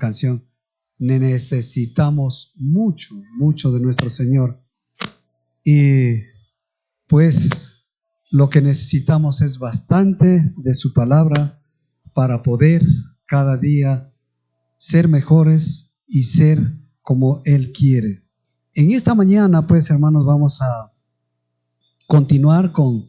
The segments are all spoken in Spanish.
canción. Necesitamos mucho, mucho de nuestro Señor. Y pues lo que necesitamos es bastante de su palabra para poder cada día ser mejores y ser como Él quiere. En esta mañana, pues, hermanos, vamos a continuar con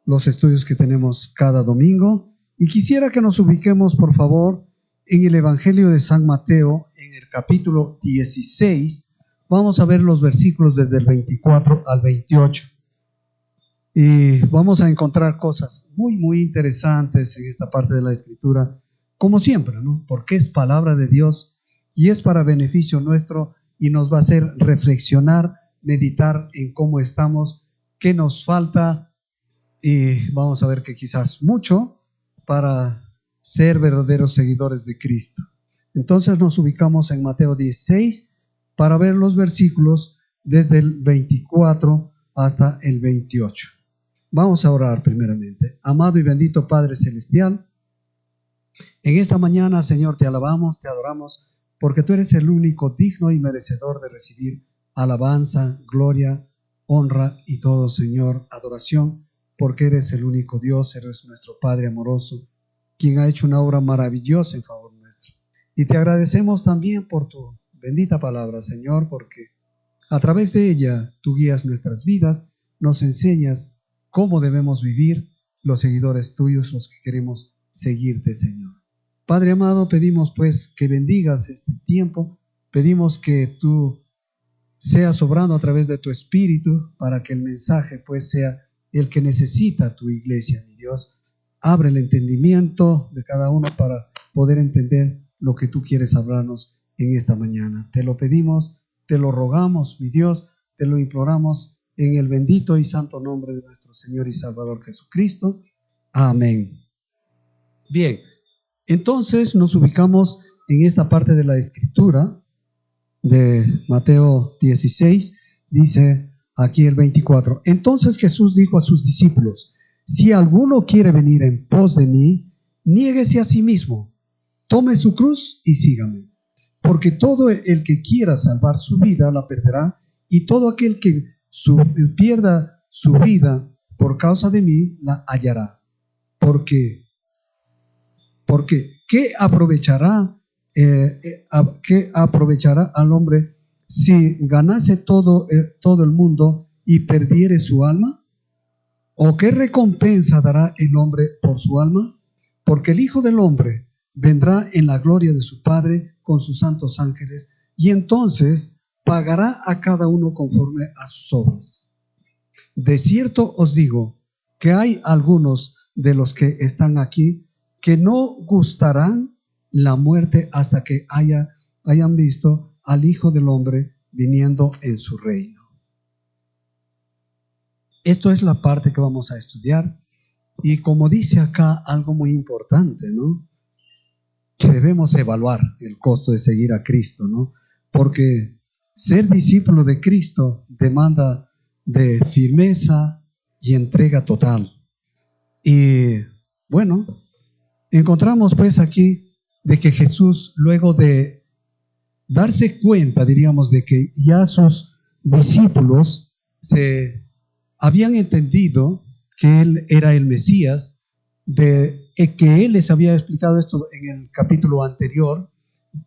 los estudios que tenemos cada domingo. Y quisiera que nos ubiquemos, por favor, en el Evangelio de San Mateo, en el capítulo 16. Vamos a ver los versículos desde el 24 al 28. Y vamos a encontrar cosas muy, muy interesantes en esta parte de la Escritura, como siempre, ¿no? Porque es palabra de Dios y es para beneficio nuestro y nos va a hacer reflexionar, meditar en cómo estamos, qué nos falta, y vamos a ver que quizás mucho para ser verdaderos seguidores de Cristo. Entonces nos ubicamos en Mateo 16 para ver los versículos desde el 24 hasta el 28. Vamos a orar primeramente. Amado y bendito Padre Celestial, en esta mañana, Señor, te alabamos, te adoramos, porque tú eres el único digno y merecedor de recibir alabanza, gloria, honra y todo, Señor, adoración, porque eres el único Dios, eres nuestro Padre amoroso, quien ha hecho una obra maravillosa en favor nuestro. Y te agradecemos también por tu bendita palabra, Señor, porque a través de ella tú guías nuestras vidas, nos enseñas cómo debemos vivir los seguidores tuyos, los que queremos seguirte, Señor. Padre amado, pedimos pues que bendigas este tiempo, pedimos que tú seas obrando a través de tu Espíritu para que el mensaje pues sea el que necesita tu iglesia, mi Dios. Abre el entendimiento de cada uno para poder entender lo que tú quieres hablarnos en esta mañana. Te lo pedimos, te lo rogamos, mi Dios, te lo imploramos en el bendito y santo nombre de nuestro Señor y Salvador Jesucristo. Amén. Bien, entonces nos ubicamos en esta parte de la Escritura de Mateo 16, dice aquí el 24. Entonces Jesús dijo a sus discípulos: si alguno quiere venir en pos de mí, niéguese a sí mismo, tome su cruz y sígame. Porque todo el que quiera salvar su vida la perderá, y todo aquel que pierda su vida por causa de mí la hallará. Porque ¿qué aprovechará al hombre si ganase todo el mundo y perdiere su alma? ¿O qué recompensa dará el hombre por su alma? Porque el Hijo del Hombre vendrá en la gloria de su Padre con sus santos ángeles, y entonces pagará a cada uno conforme a sus obras. De cierto os digo que hay algunos de los que están aquí que no gustarán la muerte hasta que hayan visto al Hijo del Hombre viniendo en su reino. Esto es la parte que vamos a estudiar, y como dice acá algo muy importante, ¿no? Que debemos evaluar el costo de seguir a Cristo, ¿no? Porque ser discípulo de Cristo demanda de firmeza y entrega total. Y bueno, encontramos pues aquí de que Jesús, luego de darse cuenta, diríamos, de que ya sus discípulos se habían entendido que Él era el Mesías, de que Él les había explicado esto en el capítulo anterior,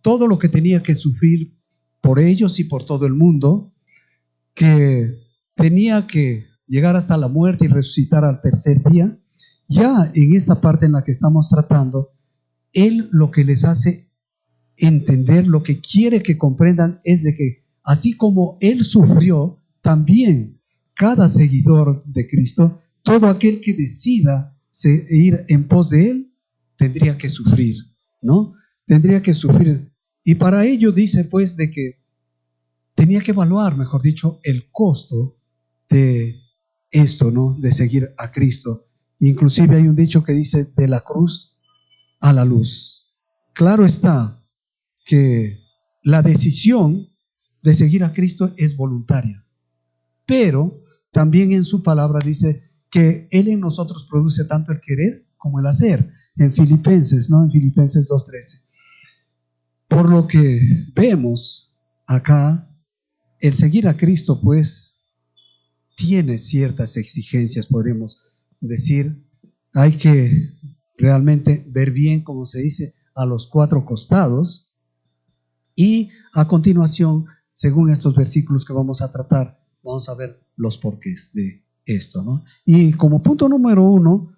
todo lo que tenía que sufrir por ellos y por todo el mundo, que tenía que llegar hasta la muerte y resucitar al tercer día. Ya en esta parte en la que estamos tratando, Él lo que les hace entender, lo que quiere que comprendan es de que así como Él sufrió, también cada seguidor de Cristo, todo aquel que decida ir en pos de Él, tendría que sufrir, ¿no? Tendría que sufrir. Y para ello dice pues de que tenía que evaluar, mejor dicho, el costo de esto, ¿no? De seguir a Cristo. Inclusive hay un dicho que dice: de la cruz a la luz. Claro está que la decisión de seguir a Cristo es voluntaria, pero también en su palabra dice que Él en nosotros produce tanto el querer como el hacer, en Filipenses, ¿no? En Filipenses 2:13. Por lo que vemos acá, el seguir a Cristo pues tiene ciertas exigencias, podríamos decir. Hay que realmente ver bien, como se dice, a los cuatro costados. Y a continuación, según estos versículos que vamos a tratar, vamos a ver los porqués de esto, ¿no? Y como punto número 1,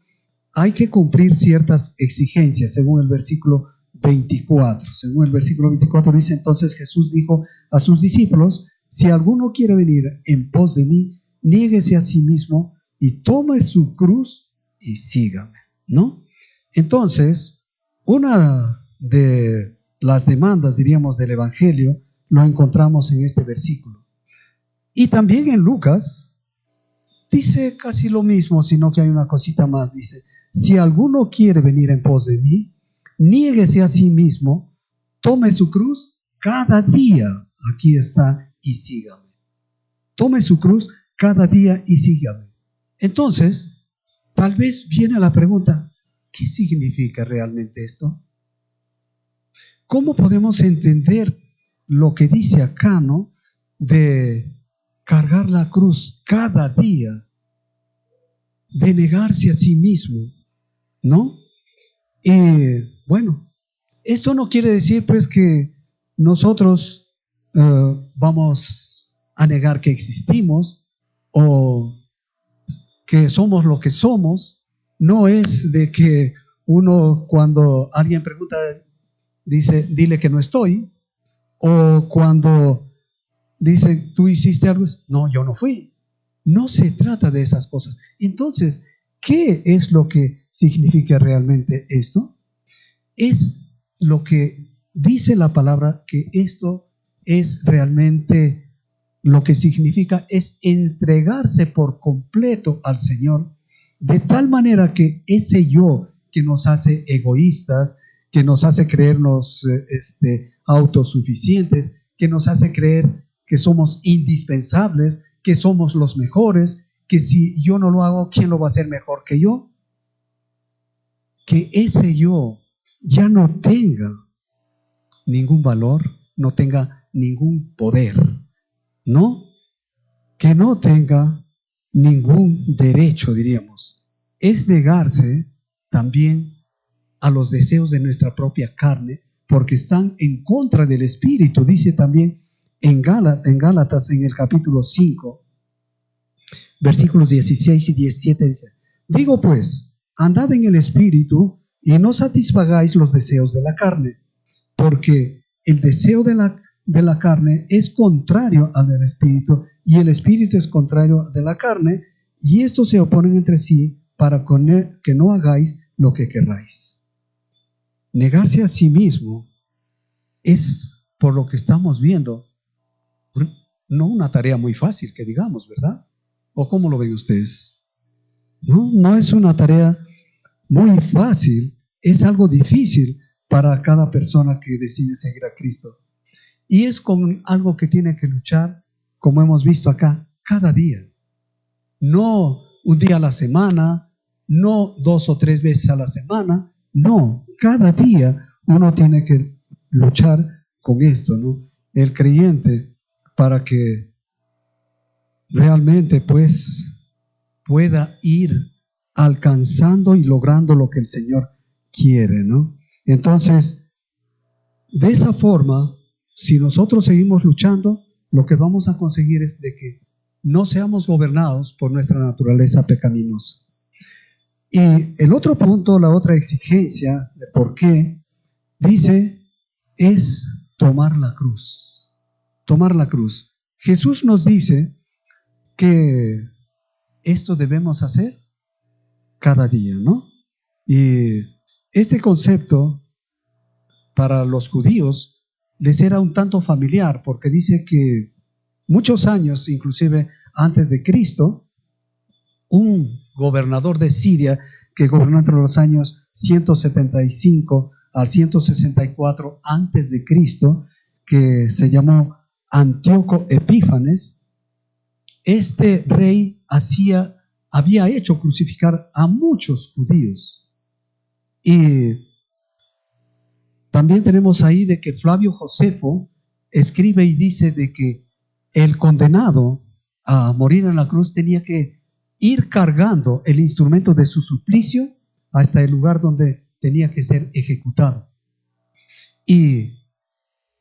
hay que cumplir ciertas exigencias, según el versículo 24. Según el versículo 24 dice: entonces Jesús dijo a sus discípulos: si alguno quiere venir en pos de mí, niéguese a sí mismo y tome su cruz y sígame, ¿no? Entonces, una de las demandas, diríamos, del Evangelio, lo encontramos en este versículo. Y también en Lucas dice casi lo mismo, sino que hay una cosita más. Dice: si alguno quiere venir en pos de mí, niéguese a sí mismo, tome su cruz cada día, aquí está, y sígame. Tome su cruz cada día y sígame. Entonces, tal vez viene la pregunta: ¿qué significa realmente esto? ¿Cómo podemos entender lo que dice acá, ¿no? De cargar la cruz cada día, de negarse a sí mismo, ¿no? Bueno, esto no quiere decir pues que nosotros vamos a negar que existimos o que somos lo que somos. No es de que uno, cuando alguien pregunta, dice: dile que no estoy. O cuando dice: tú hiciste algo, no, yo no fui. No se trata de esas cosas. Entonces, ¿qué es lo que significa realmente esto? Es lo que dice la palabra, que esto es realmente lo que significa, es entregarse por completo al Señor, de tal manera que ese yo que nos hace egoístas, que nos hace creernos autosuficientes, que nos hace creer que somos indispensables, que somos los mejores, que si yo no lo hago, ¿quién lo va a hacer mejor que yo? Que ese yo ya no tenga ningún valor, no tenga ningún poder, ¿no? Que no tenga ningún derecho, diríamos. Es negarse también a los deseos de nuestra propia carne, porque están en contra del Espíritu. Dice también en Gálatas, en el capítulo 5, versículos 16 y 17, dice: digo pues, andad en el Espíritu y no satisfagáis los deseos de la carne, porque el deseo de la carne es contrario al del Espíritu, y el Espíritu es contrario de la carne, y estos se oponen entre sí para que no hagáis lo que querráis. Negarse a sí mismo es, por lo que estamos viendo, no una tarea muy fácil, que digamos, ¿verdad? ¿O cómo lo ven ustedes? No es una tarea muy fácil, es algo difícil para cada persona que decide seguir a Cristo. Y es con algo que tiene que luchar, como hemos visto acá, cada día. No un día a la semana, no 2 o 3 veces a la semana, no, cada día uno tiene que luchar con esto, ¿no? El creyente, para que realmente pues pueda ir alcanzando y logrando lo que el Señor quiere, ¿no? Entonces, de esa forma, si nosotros seguimos luchando, lo que vamos a conseguir es de que no seamos gobernados por nuestra naturaleza pecaminosa. Y el otro punto, la otra exigencia de por qué, dice, es tomar la cruz. Tomar la cruz. Jesús nos dice que esto debemos hacer cada día, ¿no? Y este concepto para los judíos les era un tanto familiar, porque dice que muchos años, inclusive antes de Cristo, un gobernador de Siria que gobernó entre los años 175 al 164 antes de Cristo, que se llamó Antíoco Epífanes, este rey había hecho crucificar a muchos judíos. Y También tenemos ahí de que Flavio Josefo escribe y dice de que el condenado a morir en la cruz tenía que ir cargando el instrumento de su suplicio hasta el lugar donde tenía que ser ejecutado. Y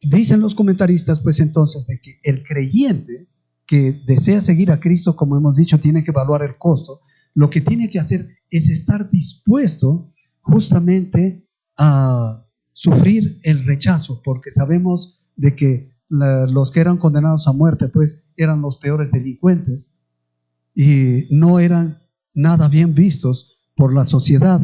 dicen los comentaristas, pues entonces, de que el creyente que desea seguir a Cristo, como hemos dicho, tiene que evaluar el costo. Lo que tiene que hacer es estar dispuesto justamente a sufrir el rechazo, porque sabemos de que los que eran condenados a muerte, pues eran los peores delincuentes y no eran nada bien vistos por la sociedad,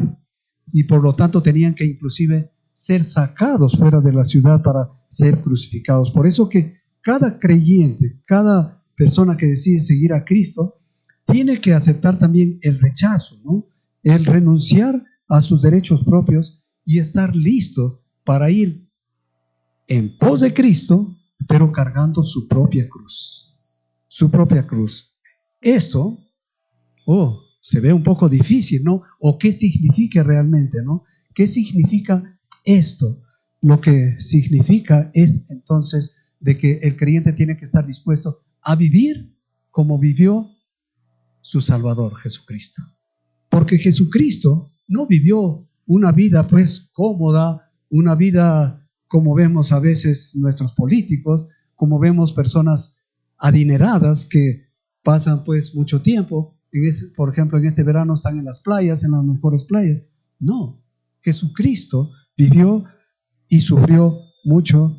y por lo tanto tenían que inclusive ser sacados fuera de la ciudad para ser crucificados. Por eso que cada creyente, cada persona que decide seguir a Cristo, tiene que aceptar también el rechazo, ¿no? El renunciar a sus derechos propios y estar listo para ir en pos de Cristo, pero cargando su propia cruz. Su propia cruz. Esto, se ve un poco difícil, ¿no? ¿O qué significa realmente, no? ¿Qué significa esto? Lo que significa es entonces de que el creyente tiene que estar dispuesto a vivir como vivió su Salvador Jesucristo. Porque Jesucristo no vivió una vida pues cómoda, una vida como vemos a veces nuestros políticos, como vemos personas adineradas que pasan pues mucho tiempo, por ejemplo en este verano están en las playas, en las mejores playas. No, Jesucristo vivió y sufrió mucho,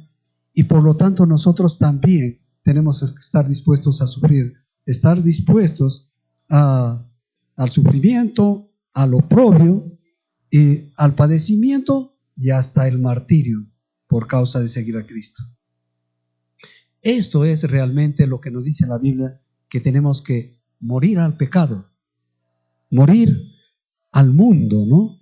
y por lo tanto nosotros también tenemos que estar dispuestos a sufrir, estar dispuestos al sufrimiento, al oprobio, y al padecimiento y hasta el martirio por causa de seguir a Cristo. Esto es realmente lo que nos dice la Biblia, que tenemos que morir al pecado, morir al mundo, ¿no?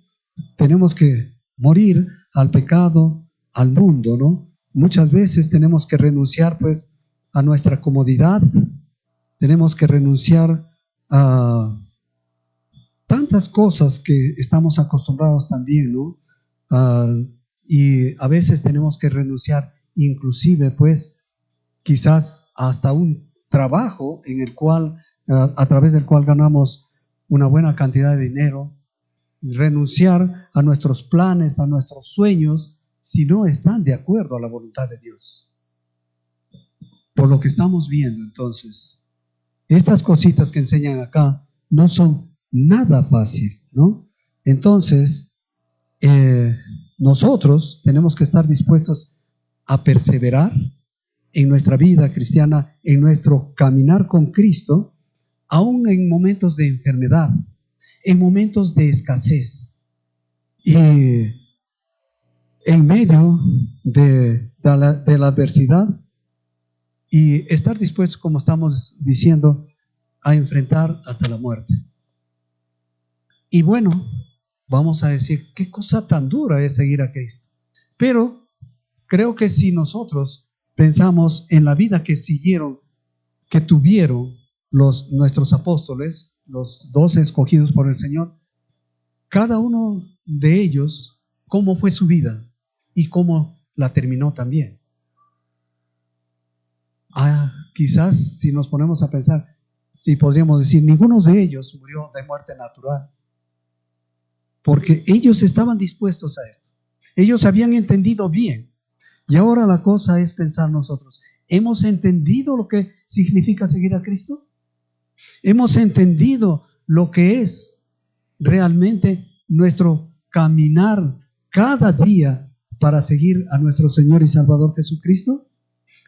Tenemos que morir al pecado, al mundo, ¿no? Muchas veces tenemos que renunciar pues a nuestra comodidad, tenemos que renunciar a tantas cosas que estamos acostumbrados también, ¿no? Y a veces tenemos que renunciar inclusive pues quizás hasta un trabajo en el cual, a través del cual ganamos una buena cantidad de dinero, renunciar a nuestros planes, a nuestros sueños, si no están de acuerdo a la voluntad de Dios. Por lo que estamos viendo entonces, estas cositas que enseñan acá no son nada fácil, ¿no? Entonces, nosotros tenemos que estar dispuestos a perseverar en nuestra vida cristiana, en nuestro caminar con Cristo, aún en momentos de enfermedad, en momentos de escasez y en medio de la adversidad, y estar dispuestos, como estamos diciendo, a enfrentar hasta la muerte. Y bueno, vamos a decir, qué cosa tan dura es seguir a Cristo. Pero creo que si nosotros pensamos en la vida que siguieron, que tuvieron nuestros apóstoles, los 12 escogidos por el Señor, cada uno de ellos, cómo fue su vida y cómo la terminó también. Quizás si nos ponemos a pensar, si podríamos decir, ninguno de ellos murió de muerte natural, porque ellos estaban dispuestos a esto. Ellos habían entendido bien. Y ahora la cosa es pensar nosotros, ¿hemos entendido lo que significa seguir a Cristo? ¿Hemos entendido lo que es realmente nuestro caminar cada día para seguir a nuestro Señor y Salvador Jesucristo?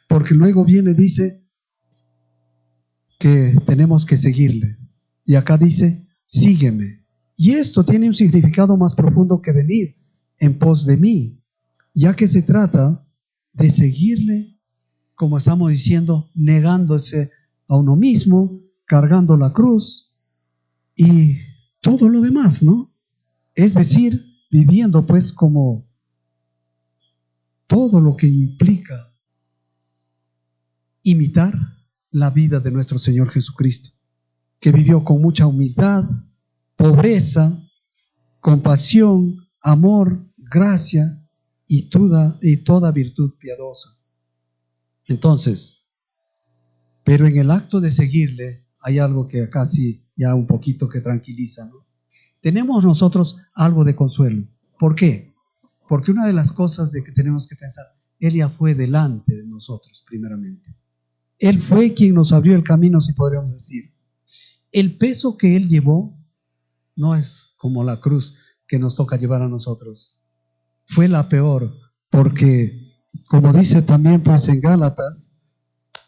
Porque luego viene, dice que tenemos que seguirle. Y acá dice, sígueme. Y esto tiene un significado más profundo que venir en pos de mí, ya que se trata de seguirle, como estamos diciendo, negándose a uno mismo, cargando la cruz y todo lo demás, ¿no? Es decir, viviendo pues como todo lo que implica imitar la vida de nuestro Señor Jesucristo, que vivió con mucha humildad, pobreza, compasión, amor, gracia, y toda virtud piadosa. Entonces, pero en el acto de seguirle hay algo que acá sí ya un poquito que tranquiliza, ¿no? Tenemos nosotros algo de consuelo. ¿Por qué? Porque una de las cosas de que tenemos que pensar, Él ya fue delante de nosotros primeramente. Él fue quien nos abrió el camino, si podríamos decir. El peso que Él llevó no es como la cruz que nos toca llevar a nosotros. Fue la peor, porque como dice también pues en Gálatas,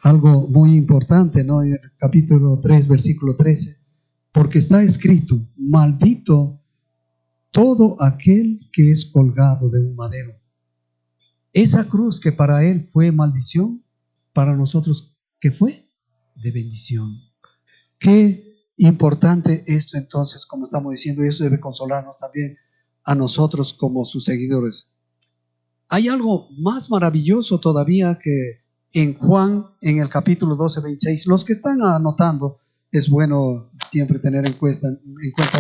algo muy importante, ¿no? En el capítulo 3, versículo 13, porque está escrito, maldito todo aquel que es colgado de un madero. Esa cruz que para Él fue maldición, para nosotros, ¿qué fue? De bendición. Qué importante esto entonces, como estamos diciendo, y eso debe consolarnos también a nosotros como sus seguidores. Hay algo más maravilloso todavía que en Juan, en el capítulo 12, 26, los que están anotando, es bueno siempre tener en cuenta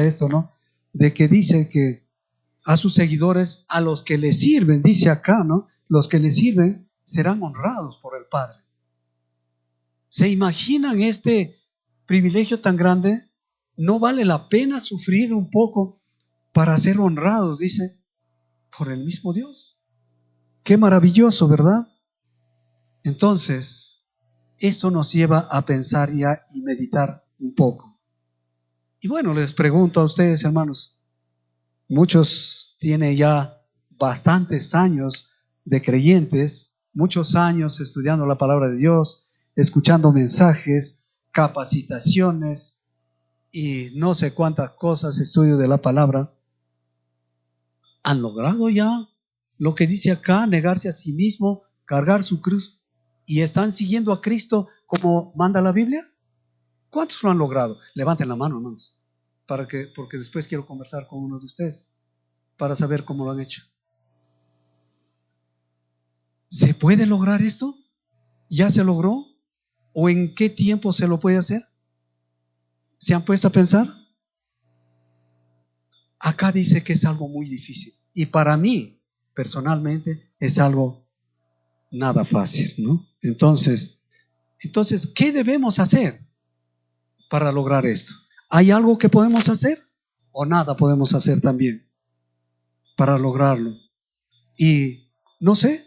esto, ¿no? De que dice que a sus seguidores, a los que le sirven, dice acá, ¿no? Los que le sirven serán honrados por el Padre. ¿Se imaginan este privilegio tan grande? ¿No vale la pena sufrir un poco para ser honrados, dice, por el mismo Dios? Qué maravilloso, ¿verdad? Entonces, esto nos lleva a pensar ya y meditar un poco. Y bueno, les pregunto a ustedes, hermanos, muchos tienen ya bastantes años de creyentes, muchos años estudiando la palabra de Dios, escuchando mensajes, capacitaciones y no sé cuántas cosas, estudio de la palabra. ¿Han logrado ya lo que dice acá, negarse a sí mismo, cargar su cruz, y están siguiendo a Cristo como manda la Biblia? ¿Cuántos lo han logrado? Levanten la mano, hermanos, porque después quiero conversar con uno de ustedes para saber cómo lo han hecho. ¿Se puede lograr esto? ¿Ya se logró? ¿O en qué tiempo se lo puede hacer? ¿Se han puesto a pensar? Acá dice que es algo muy difícil, y para mí, personalmente, es algo nada fácil, ¿no? Entonces, ¿qué debemos hacer para lograr esto? ¿Hay algo que podemos hacer o nada podemos hacer también para lograrlo? Y no sé,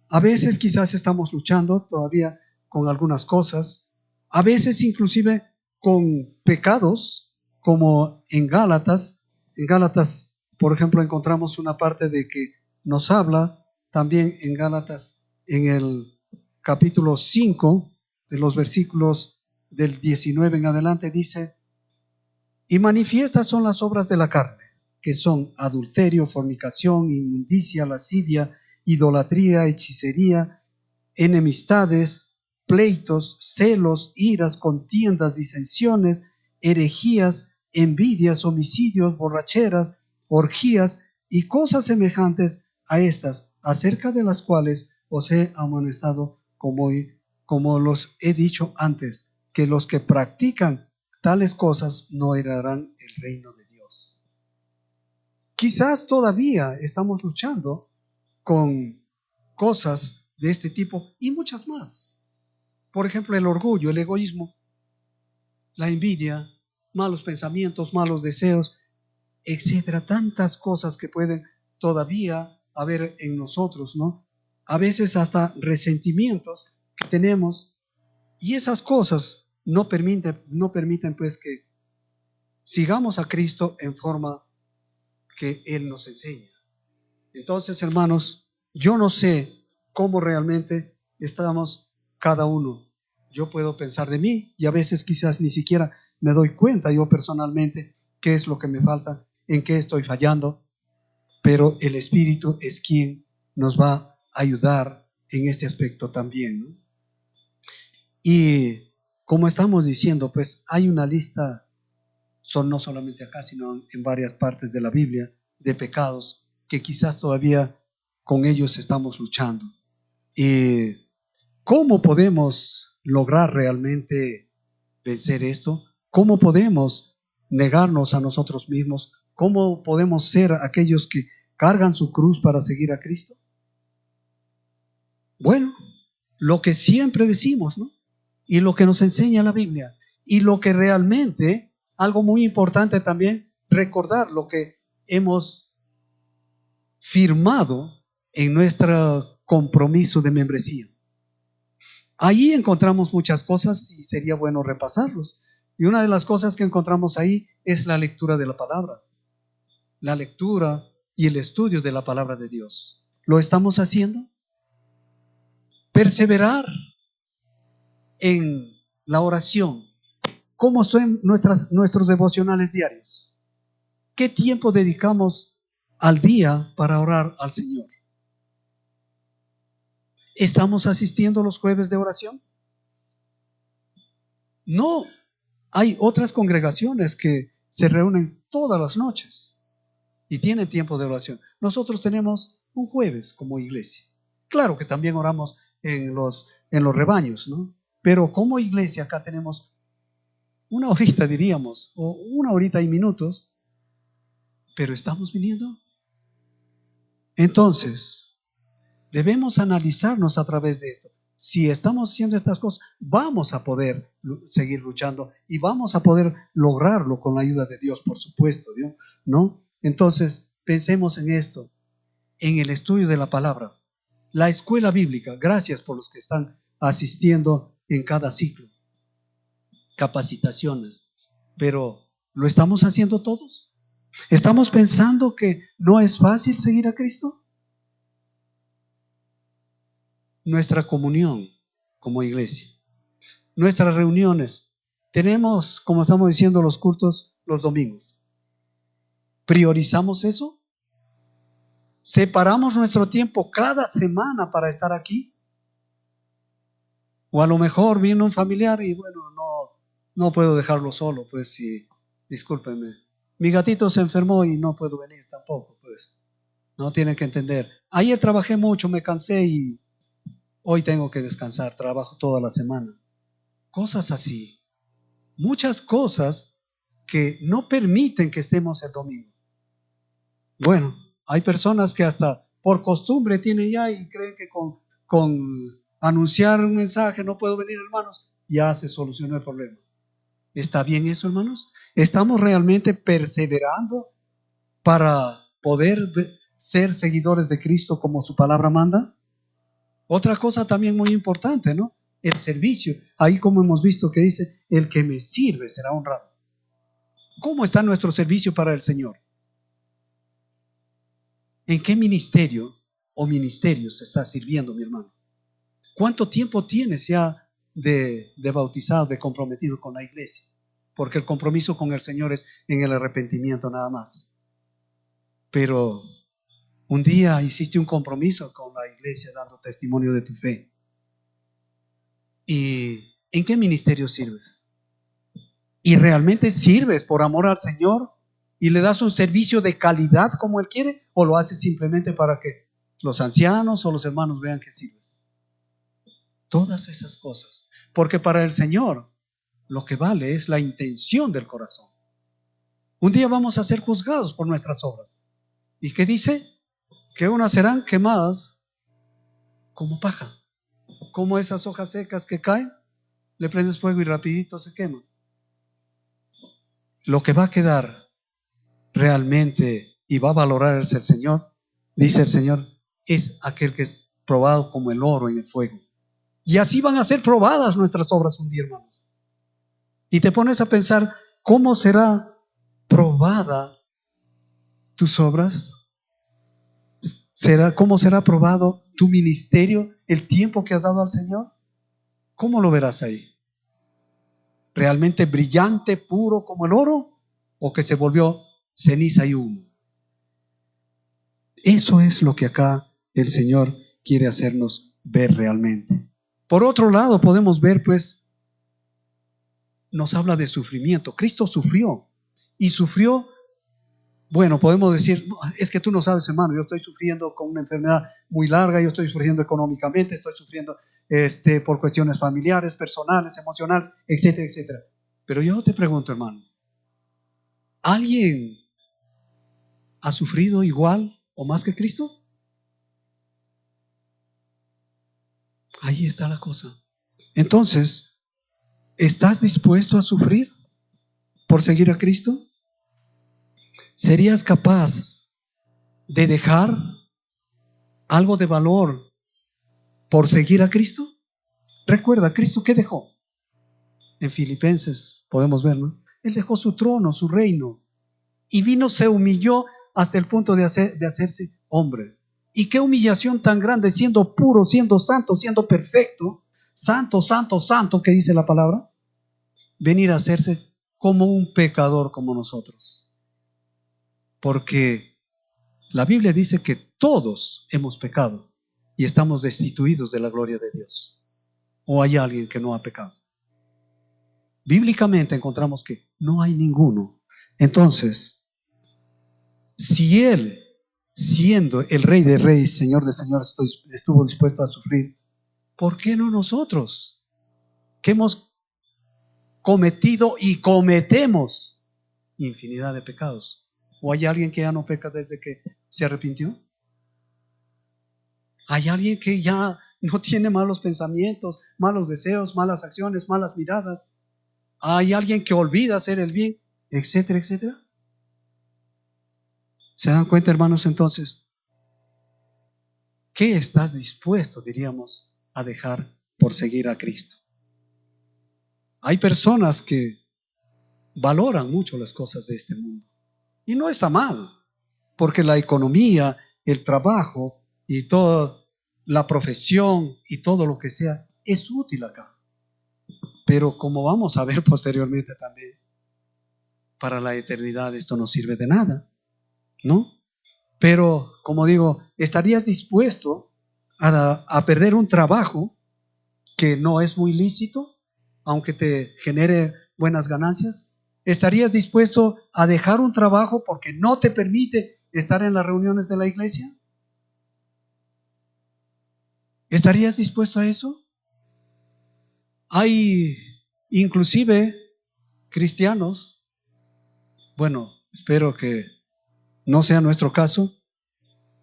a veces quizás estamos luchando todavía con algunas cosas, a veces inclusive con pecados, como en Gálatas. En Gálatas, por ejemplo, encontramos una parte de que nos habla también en Gálatas, en el capítulo 5, de los versículos del 19 en adelante, dice: y manifiestas son las obras de la carne, que son adulterio, fornicación, inmundicia, lascivia, idolatría, hechicería, enemistades, pleitos, celos, iras, contiendas, disensiones, herejías, envidias, homicidios, borracheras, orgías y cosas semejantes a estas, acerca de las cuales os he amonestado, como los he dicho antes, que los que practican tales cosas no heredarán el reino de Dios. Quizás todavía estamos luchando con cosas de este tipo y muchas más. Por ejemplo, el orgullo, el egoísmo, la envidia, malos pensamientos, malos deseos, etcétera. Tantas cosas que pueden todavía haber en nosotros, ¿no? A veces hasta resentimientos que tenemos, y esas cosas no permiten pues que sigamos a Cristo en forma que Él nos enseña. Entonces, hermanos, yo no sé cómo realmente estamos cada uno. Yo puedo pensar de mí y a veces quizás ni siquiera me doy cuenta yo personalmente qué es lo que me falta, en qué estoy fallando, pero el Espíritu es quien nos va a ayudar en este aspecto también, ¿no? Y como estamos diciendo, pues hay una lista, no solamente acá, sino en varias partes de la Biblia, de pecados que quizás todavía con ellos estamos luchando. ¿Y cómo podemos lograr realmente vencer esto? ¿Cómo podemos negarnos a nosotros mismos? ¿Cómo podemos ser aquellos que cargan su cruz para seguir a Cristo? Bueno, lo que siempre decimos, ¿no? Y lo que nos enseña la Biblia. Y lo que realmente, algo muy importante también, recordar lo que hemos firmado en nuestro compromiso de membresía. Ahí encontramos muchas cosas y sería bueno repasarlos. Y una de las cosas que encontramos ahí es la lectura de la palabra. La lectura y el estudio de la palabra de Dios. ¿Lo estamos haciendo? Perseverar en la oración. ¿Cómo son nuestros devocionales diarios? ¿Qué tiempo dedicamos al día para orar al Señor? ¿Estamos asistiendo los jueves de oración? No, hay otras congregaciones que se reúnen todas las noches y tienen tiempo de oración. Nosotros tenemos un jueves como iglesia. Claro que también oramos en los rebaños, ¿no? Pero como iglesia acá tenemos una horita, diríamos, o una horita y minutos, pero estamos viniendo. Entonces, debemos analizarnos a través de esto. Si estamos haciendo estas cosas, vamos a poder seguir luchando y vamos a poder lograrlo con la ayuda de Dios, por supuesto, ¿no? Entonces, pensemos en esto, en el estudio de la palabra, la escuela bíblica. Gracias por los que están asistiendo en cada ciclo, capacitaciones, pero ¿lo estamos haciendo todos? ¿Estamos pensando que no es fácil seguir a Cristo? Nuestra comunión como iglesia, nuestras reuniones. Tenemos, como estamos diciendo, los cultos los domingos. ¿Priorizamos eso? ¿Separamos nuestro tiempo cada semana para estar aquí? O a lo mejor vino un familiar y bueno, no puedo dejarlo solo, pues sí, discúlpenme. Mi gatito se enfermó y no puedo venir tampoco, pues. No tienen que entender. Ayer trabajé mucho, me cansé y hoy tengo que descansar, trabajo toda la semana. Cosas así. Muchas cosas que no permiten que estemos el domingo. Bueno, hay personas que hasta por costumbre tienen ya y creen que con anunciar un mensaje, no puedo venir, hermanos, ya se solucionó el problema. ¿Está bien eso, hermanos? ¿Estamos realmente perseverando para poder ser seguidores de Cristo como su palabra manda? Otra cosa también muy importante, ¿no? El servicio. Ahí como hemos visto que dice, el que me sirve será honrado. ¿Cómo está nuestro servicio para el Señor? ¿En qué ministerio o ministerios se está sirviendo, mi hermano? ¿Cuánto tiempo tienes ya de bautizado, de comprometido con la iglesia? Porque el compromiso con el Señor es en el arrepentimiento nada más. Pero un día hiciste un compromiso con la iglesia dando testimonio de tu fe. ¿Y en qué ministerio sirves? ¿Y realmente sirves por amor al Señor y le das un servicio de calidad como Él quiere? ¿O lo haces simplemente para que los ancianos o los hermanos vean que sirves? Todas esas cosas. Porque para el Señor lo que vale es la intención del corazón. Un día vamos a ser juzgados por nuestras obras. ¿Y qué dice? Que unas serán quemadas como paja. Como esas hojas secas que caen, le prendes fuego y rapidito se queman. Lo que va a quedar realmente y va a valorarse el Señor, dice el Señor, es aquel que es probado como el oro en el fuego. Y así van a ser probadas nuestras obras un día, hermanos. Y te pones a pensar, ¿cómo será probada tus obras? ¿Cómo será probado tu ministerio, el tiempo que has dado al Señor? ¿Cómo lo verás ahí? ¿Realmente brillante, puro como el oro? ¿O que se volvió ceniza y humo? Eso es lo que acá el Señor quiere hacernos ver realmente. Por otro lado, podemos ver, pues, nos habla de sufrimiento. Cristo sufrió y sufrió. Bueno, podemos decir, es que tú no sabes, hermano, yo estoy sufriendo con una enfermedad muy larga, yo estoy sufriendo económicamente, estoy sufriendo por cuestiones familiares, personales, emocionales, etcétera, etcétera. Pero yo te pregunto, hermano, ¿alguien ha sufrido igual o más que Cristo? Ahí está la cosa. Entonces, ¿estás dispuesto a sufrir por seguir a Cristo? ¿Serías capaz de dejar algo de valor por seguir a Cristo? Recuerda, ¿Cristo qué dejó? En Filipenses podemos ver, ¿no? Él dejó su trono, su reino, y vino, se humilló hasta el punto de hacerse hombre. Y qué humillación tan grande, siendo puro, siendo santo, siendo perfecto, santo, santo, santo, que dice la palabra, venir a hacerse como un pecador como nosotros. Porque la Biblia dice que todos hemos pecado y estamos destituidos de la gloria de Dios. ¿O hay alguien que no ha pecado? Bíblicamente encontramos que no hay ninguno. Entonces, si Él, siendo el Rey de Reyes, Señor de Señores, estuvo dispuesto a sufrir, ¿por qué no nosotros? Que hemos cometido y cometemos infinidad de pecados. ¿O hay alguien que ya no peca desde que se arrepintió? ¿Hay alguien que ya no tiene malos pensamientos, malos deseos, malas acciones, malas miradas? ¿Hay alguien que olvida hacer el bien, etcétera, etcétera? ¿Se dan cuenta, hermanos? Entonces, ¿qué estás dispuesto, diríamos, a dejar por seguir a Cristo? Hay personas que valoran mucho las cosas de este mundo. Y no está mal, porque la economía, el trabajo y toda la profesión y todo lo que sea es útil acá. Pero como vamos a ver posteriormente también, para la eternidad esto no sirve de nada, ¿no? Pero, como digo, ¿estarías dispuesto a perder un trabajo que no es muy lícito, aunque te genere buenas ganancias? ¿Estarías dispuesto a dejar un trabajo porque no te permite estar en las reuniones de la iglesia? ¿Estarías dispuesto a eso? Hay inclusive cristianos, bueno, espero que no sea nuestro caso,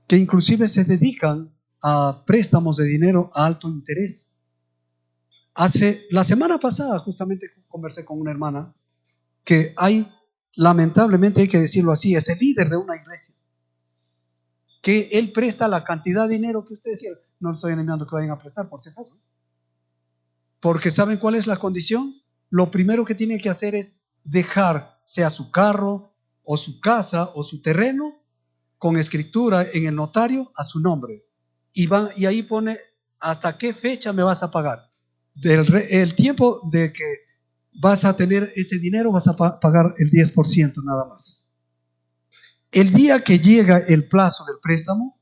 que inclusive se dedican a préstamos de dinero a alto interés. La semana pasada justamente conversé con una hermana que lamentablemente hay que decirlo así, es el líder de una iglesia, que él presta la cantidad de dinero que ustedes quieran. No le estoy animando que vayan a prestar, por si acaso. Porque ¿saben cuál es la condición? Lo primero que tiene que hacer es dejar, sea su carro o su casa o su terreno, con escritura en el notario a su nombre. Y ahí pone hasta qué fecha me vas a pagar. El tiempo de que vas a tener ese dinero, vas a pagar el 10% nada más. El día que llega el plazo del préstamo,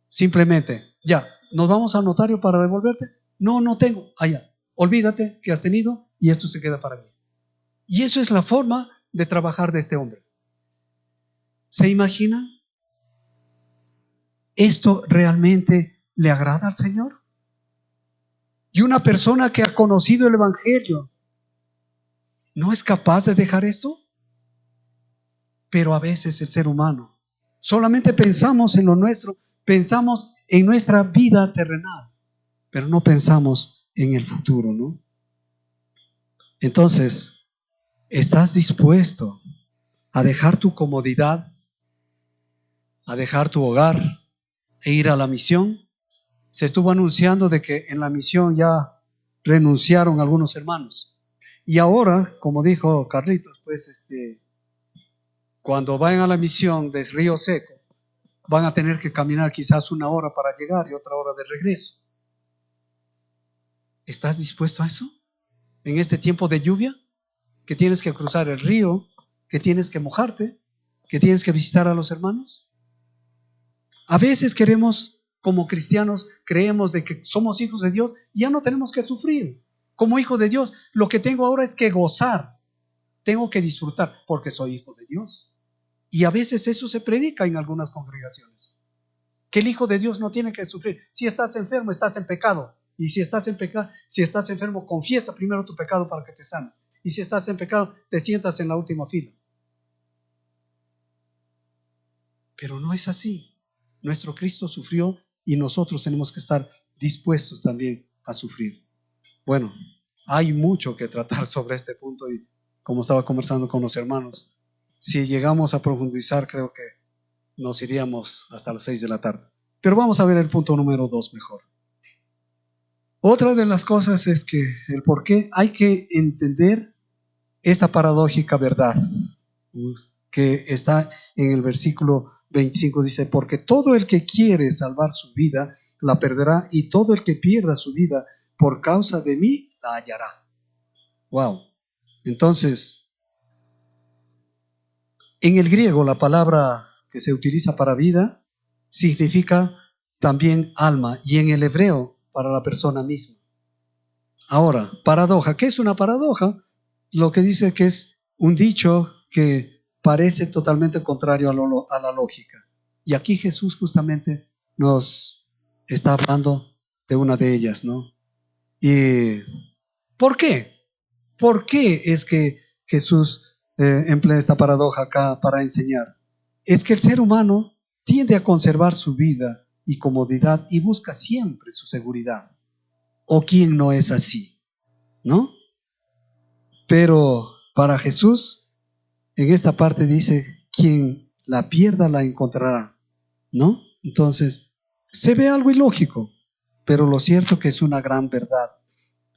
simplemente, ya, ¿nos vamos al notario para devolverte? No, no tengo. Allá, olvídate que has tenido y esto se queda para mí. Y eso es la forma de trabajar de este hombre. ¿Se imagina? ¿Esto realmente le agrada al Señor? Y una persona que ha conocido el Evangelio, ¿no es capaz de dejar esto? Pero a veces el ser humano solamente pensamos en lo nuestro, pensamos en nuestra vida terrenal, pero no pensamos en el futuro, ¿no? Entonces, ¿estás dispuesto a dejar tu comodidad, a dejar tu hogar e ir a la misión? Se estuvo anunciando de que en la misión ya renunciaron algunos hermanos. Y ahora, como dijo Carlitos, pues cuando vayan a la misión de Río Seco, van a tener que caminar quizás 1 hora para llegar y otra hora de regreso. ¿Estás dispuesto a eso? En este tiempo de lluvia, que tienes que cruzar el río, que tienes que mojarte, que tienes que visitar a los hermanos. A veces queremos, como cristianos, creemos de que somos hijos de Dios y ya no tenemos que sufrir. Como hijo de Dios, lo que tengo ahora es que gozar, tengo que disfrutar porque soy hijo de Dios. Y a veces eso se predica en algunas congregaciones, que el hijo de Dios no tiene que sufrir. Si estás enfermo, estás en pecado. Y si estás enfermo, confiesa primero tu pecado para que te sanes. Y si estás en pecado, te sientas en la última fila. Pero no es así. Nuestro Cristo sufrió y nosotros tenemos que estar dispuestos también a sufrir. Bueno, hay mucho que tratar sobre este punto y como estaba conversando con los hermanos, si llegamos a profundizar creo que nos iríamos hasta las 6 de la tarde. Pero vamos a ver el punto número 2 mejor. Otra de las cosas es que el por qué hay que entender esta paradójica verdad que está en el versículo 25. Dice, porque todo el que quiere salvar su vida la perderá, y todo el que pierda su vida por causa de mí la hallará. Wow. Entonces, en el griego la palabra que se utiliza para vida significa también alma, y en el hebreo para la persona misma. Ahora, paradoja. ¿Qué es una paradoja? Lo que dice que es un dicho que parece totalmente contrario a la lógica. Y aquí Jesús justamente nos está hablando de una de ellas, ¿no? ¿Y por qué? ¿Por qué es que Jesús emplea esta paradoja acá para enseñar? Es que el ser humano tiende a conservar su vida y comodidad y busca siempre su seguridad. ¿O quién no es así? ¿No? Pero para Jesús, en esta parte dice, quien la pierda la encontrará, ¿no? Entonces, se ve algo ilógico, pero lo cierto que es una gran verdad,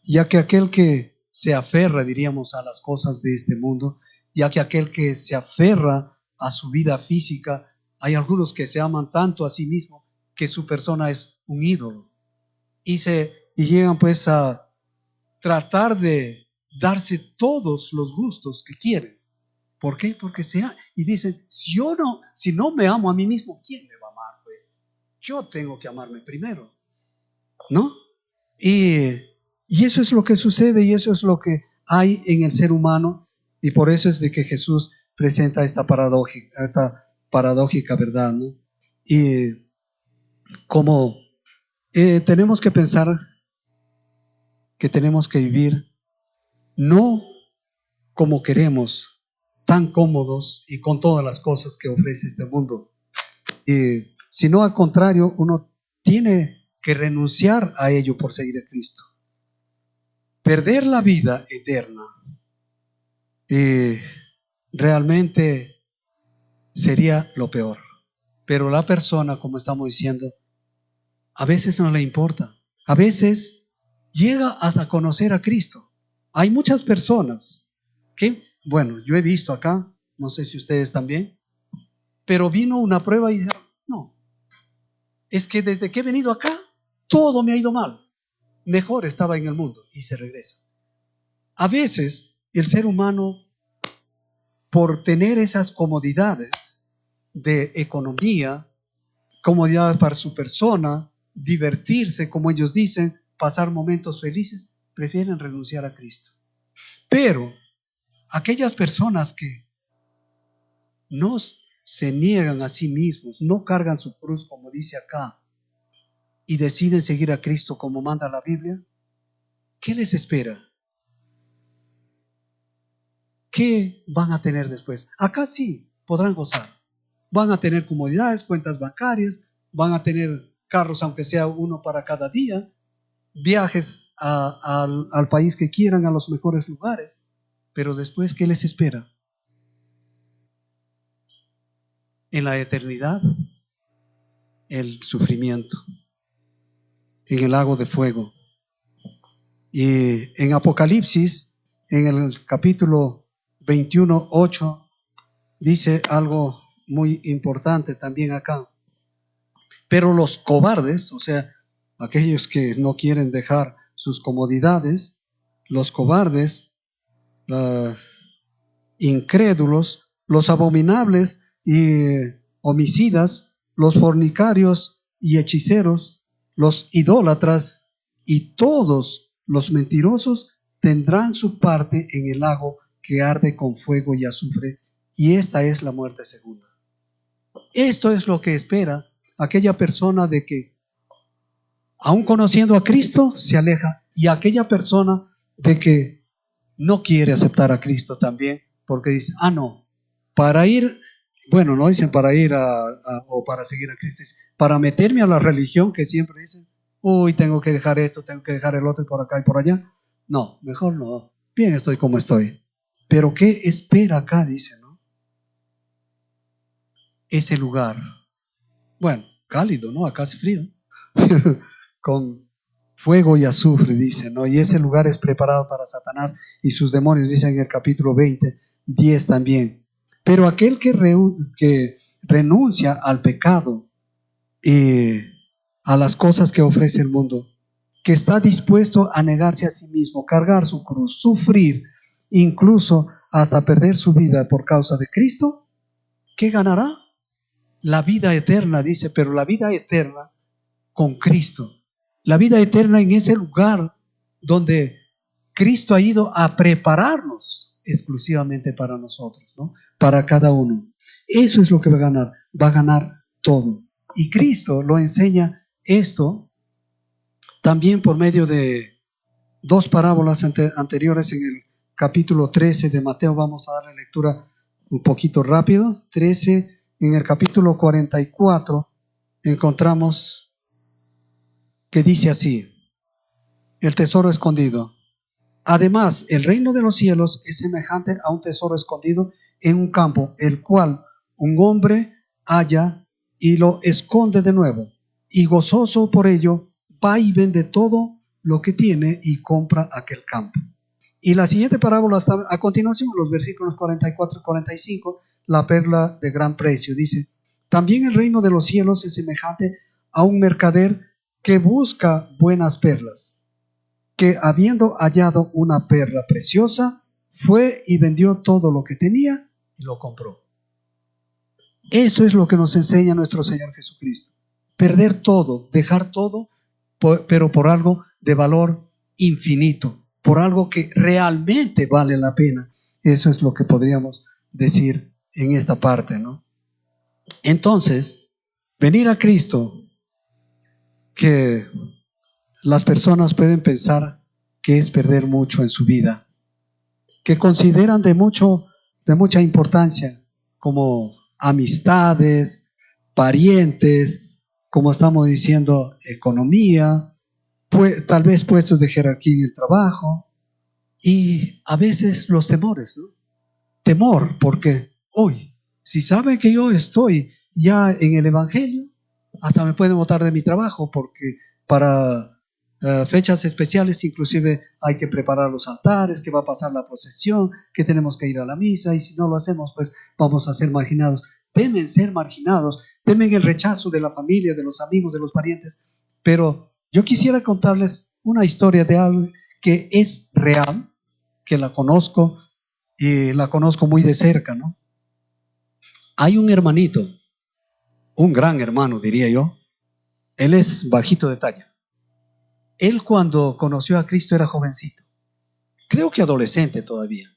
ya que aquel que se aferra, diríamos, a las cosas de este mundo, ya que aquel que se aferra a su vida física, hay algunos que se aman tanto a sí mismos que su persona es un ídolo, y llegan pues a tratar de darse todos los gustos que quieren. ¿Por qué? Porque y dicen, si no me amo a mí mismo, ¿quién me va a amar? Pues yo tengo que amarme primero, ¿no? Y eso es lo que sucede, y eso es lo que hay en el ser humano, y por eso es de que Jesús presenta esta paradójica verdad, ¿no? Y como tenemos que pensar que tenemos que vivir no como queremos, tan cómodos y con todas las cosas que ofrece este mundo, sino al contrario, uno tiene que renunciar a ello por seguir a Cristo. Perder la vida eterna realmente sería lo peor. Pero la persona, como estamos diciendo, a veces no le importa. A veces llega hasta conocer a Cristo. Hay muchas personas que, bueno, yo he visto acá, no sé si ustedes también, pero vino una prueba y dijeron, no, es que desde que he venido acá, todo me ha ido mal. Mejor estaba en el mundo, y se regresa. A veces el ser humano, por tener esas comodidades de economía, comodidad para su persona, divertirse, como ellos dicen, pasar momentos felices, prefieren renunciar a Cristo. Pero aquellas personas que no se niegan a sí mismos, no cargan su cruz, como dice acá, y deciden seguir a Cristo como manda la Biblia, ¿qué les espera? ¿Qué van a tener después? Acá sí podrán gozar. Van a tener comodidades, cuentas bancarias, van a tener carros, aunque sea uno para cada día, viajes al país que quieran, a los mejores lugares. Pero después, ¿qué les espera? En la eternidad, el sufrimiento, en el lago de fuego. Y en Apocalipsis, en el capítulo 21:8, dice algo muy importante también acá. Pero los cobardes, o sea, aquellos que no quieren dejar sus comodidades, los cobardes, incrédulos, los abominables y homicidas, los fornicarios y hechiceros, los idólatras y todos los mentirosos tendrán su parte en el lago que arde con fuego y azufre, y esta es la muerte segunda. Esto es lo que espera aquella persona de que, aun conociendo a Cristo, se aleja, y aquella persona de que no quiere aceptar a Cristo también, porque dice, no, para ir, bueno, no dicen para ir o para seguir a Cristo, para meterme a la religión que siempre dicen, uy, tengo que dejar esto, tengo que dejar el otro y por acá y por allá. No, mejor no. Bien, estoy como estoy. Pero ¿qué espera acá? Dice, ¿no? Ese lugar. Bueno, cálido, ¿no? Acá hace frío. Con fuego y azufre, dice, ¿no? Y ese lugar es preparado para Satanás y sus demonios, dice en el capítulo 20, 10 también. Pero aquel que renuncia al pecado y a las cosas que ofrece el mundo, que está dispuesto a negarse a sí mismo, cargar su cruz, sufrir, incluso hasta perder su vida por causa de Cristo, ¿qué ganará? La vida eterna, dice, pero la vida eterna con Cristo. La vida eterna en ese lugar donde Cristo ha ido a prepararnos exclusivamente para nosotros, ¿no? Para cada uno. Eso es lo que va a ganar todo. Y Cristo lo enseña esto también por medio de dos parábolas anteriores en el capítulo 13 de Mateo. Vamos a darle lectura un poquito rápido. 13, en el capítulo 44 encontramos que dice así: el tesoro escondido. Además, el reino de los cielos es semejante a un tesoro escondido en un campo, el cual un hombre halla y lo esconde de nuevo, y gozoso por ello va y vende todo lo que tiene y compra aquel campo. Y la siguiente parábola está a continuación, los versículos 44 y 45, la perla de gran precio. Dice: también el reino de los cielos es semejante a un mercader que busca buenas perlas, que habiendo hallado una perla preciosa, fue y vendió todo lo que tenía y lo compró. Eso es lo que nos enseña nuestro Señor Jesucristo. Perder todo, dejar todo, pero por algo de valor infinito, por algo que realmente vale la pena. Eso es lo que podríamos decir en esta parte, ¿no? Entonces, venir a Cristo, que las personas pueden pensar que es perder mucho en su vida, que consideran de mucha importancia, como amistades, parientes, como estamos diciendo, economía, pues, tal vez puestos de jerarquía en el trabajo, y a veces los temores, ¿no? Temor, porque hoy, si saben que yo estoy ya en el Evangelio, hasta me pueden botar de mi trabajo, porque para fechas especiales inclusive hay que preparar los altares, que va a pasar la procesión, que tenemos que ir a la misa, y si no lo hacemos, pues vamos a ser marginados. Temen ser marginados, temen el rechazo de la familia, de los amigos, de los parientes. Pero yo quisiera contarles una historia de algo que es real, que la conozco y la conozco muy de cerca, ¿no? Hay un hermanito, un gran hermano, diría yo. Él es bajito de talla. Él, cuando conoció a Cristo, era jovencito, creo que adolescente todavía,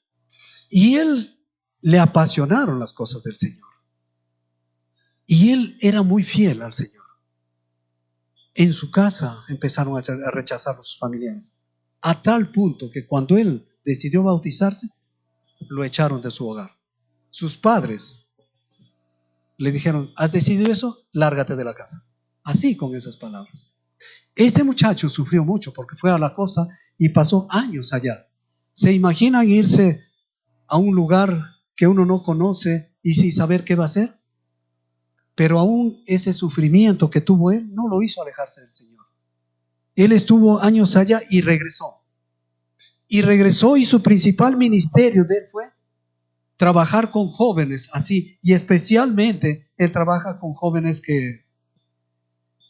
y él le apasionaron las cosas del Señor, y él era muy fiel al Señor. En su casa empezaron a rechazar a sus familiares, a tal punto que cuando él decidió bautizarse, lo echaron de su hogar. Sus padres le dijeron: ¿has decidido eso? Lárgate de la casa. Así, con esas palabras. Este muchacho sufrió mucho porque fue a la costa y pasó años allá. ¿Se imaginan irse a un lugar que uno no conoce y sin saber qué va a hacer? Pero aún ese sufrimiento que tuvo él no lo hizo alejarse del Señor. Él estuvo años allá y regresó. Y su principal ministerio de él fue trabajar con jóvenes así, y especialmente él trabaja con jóvenes que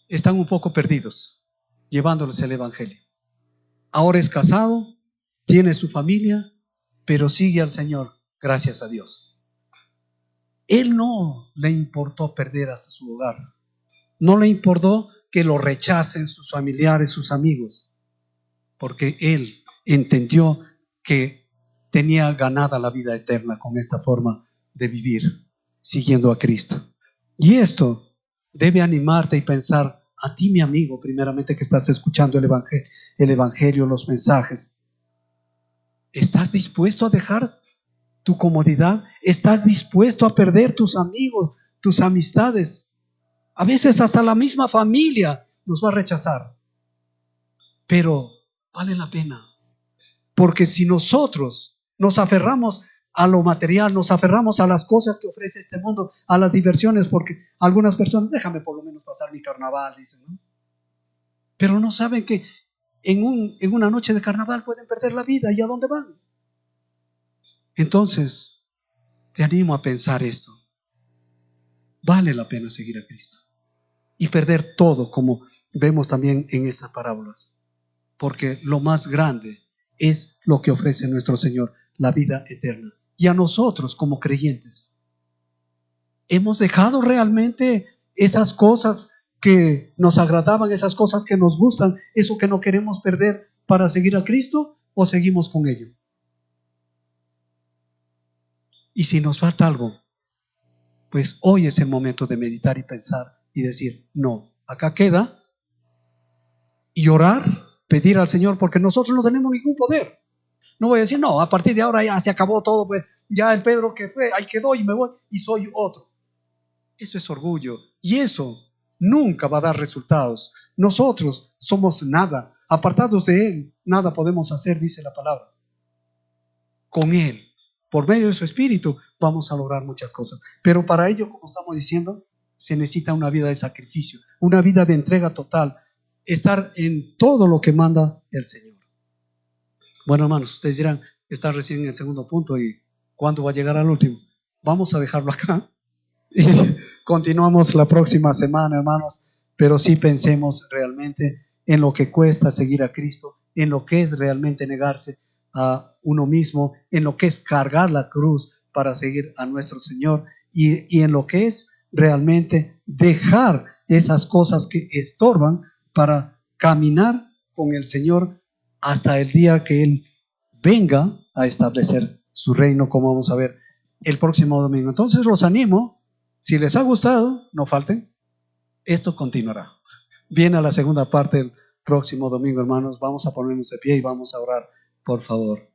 están un poco perdidos, llevándoles el Evangelio. Ahora es casado, tiene su familia, pero sigue al Señor, gracias a Dios. Él no le importó perder hasta su hogar, no le importó que lo rechacen sus familiares, sus amigos, porque él entendió que tenía ganada la vida eterna con esta forma de vivir, siguiendo a Cristo. Y esto debe animarte y pensar a ti, mi amigo, primeramente, que estás escuchando el evangelio, los mensajes. ¿Estás dispuesto a dejar tu comodidad? ¿Estás dispuesto a perder tus amigos, tus amistades? A veces hasta la misma familia nos va a rechazar. pero vale la pena. Porque si nosotros nos aferramos a lo material, nos aferramos a las cosas que ofrece este mundo, a las diversiones, porque algunas personas, déjame por lo menos pasar mi carnaval, dicen, ¿no? Pero no saben que en una noche de carnaval pueden perder la vida. ¿Y a dónde van? Entonces, te animo a pensar esto. Vale la pena seguir a Cristo y perder todo, como vemos también en estas parábolas, porque lo más grande es lo que ofrece nuestro Señor, la vida eterna. Y a nosotros como creyentes, ¿hemos dejado realmente esas cosas que nos agradaban, esas cosas que nos gustan, eso que no queremos perder para seguir a Cristo, o seguimos con ello? Y si nos falta algo, pues hoy es el momento de meditar y pensar y decir, no, acá queda, y orar, pedir al Señor, porque nosotros no tenemos ningún poder. No voy a decir, no, a partir de ahora ya se acabó todo, pues ya el Pedro que fue, ahí quedó y me voy y soy otro. Eso es orgullo y eso nunca va a dar resultados. Nosotros somos nada, apartados de Él, nada podemos hacer, dice la palabra. Con Él, por medio de su Espíritu, vamos a lograr muchas cosas. Pero para ello, como estamos diciendo, se necesita una vida de sacrificio, una vida de entrega total, estar en todo lo que manda el Señor. Bueno, hermanos, ustedes dirán, está recién en el segundo punto y ¿cuándo va a llegar al último? Vamos a dejarlo acá y continuamos la próxima semana, hermanos, pero sí pensemos realmente en lo que cuesta seguir a Cristo, en lo que es realmente negarse a uno mismo, en lo que es cargar la cruz para seguir a nuestro Señor y en lo que es realmente dejar esas cosas que estorban para caminar con el Señor hasta el día que Él venga a establecer su reino, como vamos a ver el próximo domingo. Entonces los animo, si les ha gustado, no falten, esto continuará. Viene a la segunda parte el próximo domingo, hermanos. Vamos a ponernos de pie y vamos a orar, por favor.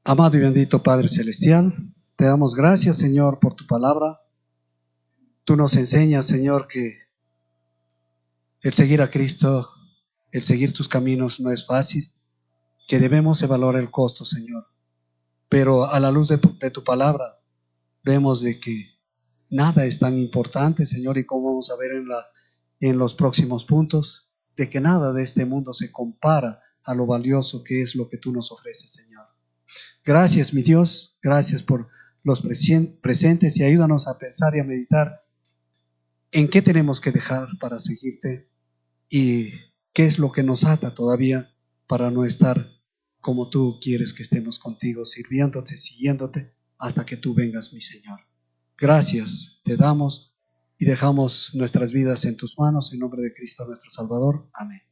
Amado y bendito Padre Celestial, te damos gracias, Señor, por tu palabra. Tú nos enseñas, Señor, que el seguir a Cristo, el seguir tus caminos no es fácil, que debemos evaluar el costo, Señor. Pero a la luz de tu palabra, vemos de que nada es tan importante, Señor, y como vamos a ver en los próximos puntos, de que nada de este mundo se compara a lo valioso que es lo que tú nos ofreces, Señor. Gracias, mi Dios, gracias por los presentes y ayúdanos a pensar y a meditar en qué tenemos que dejar para seguirte y qué es lo que nos ata todavía para no estar como tú quieres que estemos contigo, sirviéndote, siguiéndote, hasta que tú vengas, mi Señor. Gracias te damos y dejamos nuestras vidas en tus manos, en nombre de Cristo nuestro Salvador. Amén.